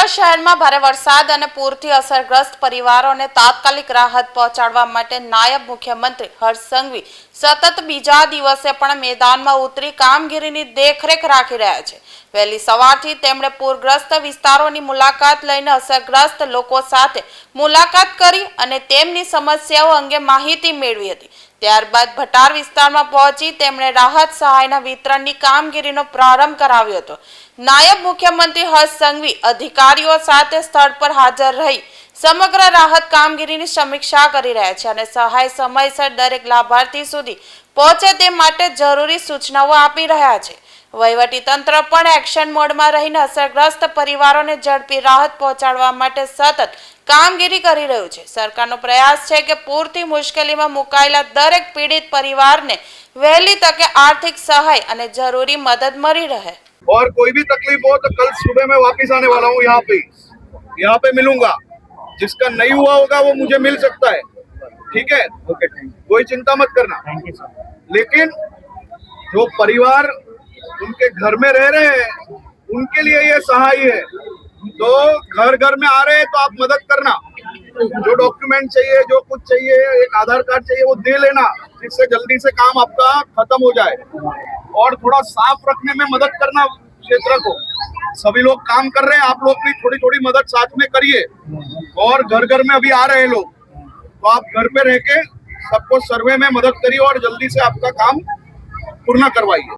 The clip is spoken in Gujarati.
સુરત શહેરમાં ભારે વરસાદ અને પૂરથી અસરગ્રસ્ત પરિવારોને તાત્કાલિક રાહત પહોંચાડવા માટે નાયબ મુખ્યમંત્રી હર્ષ સંઘવી સતત બીજા દિવસે પણ મેદાનમાં ઉતરી કામગીરીની દેખરેખ રાખી રહ્યા છે। વહેલી સવારથી તેમણે પૂરગ્રસ્ત વિસ્તારોની મુલાકાત લઈને અસરગ્રસ્ત લોકો સાથે મુલાકાત કરી અને તેમની સમસ્યાઓ અંગે માહિતી મેળવી હતી। ત્યારબાદ ભટાર વિસ્તારમાં પહોંચી તેમણે રાહત સહાયના વિતરણની કામગીરીનો પ્રારંભ કરાવ્યો હતો। નાયબ મુખ્યમંત્રી હર્ષ સંઘવી અધિકારીઓ સાથે સ્થળ પર હાજર રહી સમગ્ર રાહત કામગીરીની સમીક્ષા કરી રહ્યા છે અને સહાય સમયસર દરેક લાભાર્થી સુધી પહોંચે તે માટે જરૂરી સૂચનાઓ આપી રહ્યા છે। વહીવટી તંત્ર પણ એક્શન મોડમાં રહીને અસરગ્રસ્ત પરિવારોને ઝડપી રાહત પહોંચાડવા માટે સતત કામગીરી કરી રહ્યું છે। સરકારનો પ્રયાસ છે કે પૂરથી મુશ્કેલીમાં મુકાયેલા દરેક પીડિત પરિવારને વહેલી તકે આર્થિક સહાય અને જરૂરી મદદ મળી રહે। और कोई भी तकलीफ हो तो कल सुबह मैं वापस आने वाला हूँ यहाँ पे मिलूंगा। जिसका नहीं हुआ होगा वो मुझे मिल सकता है, ठीक है? ओके, कोई चिंता मत करना। लेकिन जो परिवार उनके घर में रह रहे हैं उनके लिए ये सहाय है। तो घर घर में आ रहे हैं तो आप मदद करना। जो डॉक्यूमेंट चाहिए, जो कुछ चाहिए, एक आधार कार्ड चाहिए, वो दे लेना, जिससे जल्दी से काम आपका खत्म हो जाए। और थोड़ा साफ रखने में मदद करना क्षेत्र को। सभी लोग काम कर रहे हैं, आप लोग भी थोड़ी थोड़ी मदद साथ में करिए। और घर घर में अभी आ रहे हैं लोग, तो आप घर पे रह के सबको सर्वे में मदद करिए और जल्दी से आपका काम पूर्ण करवाइए।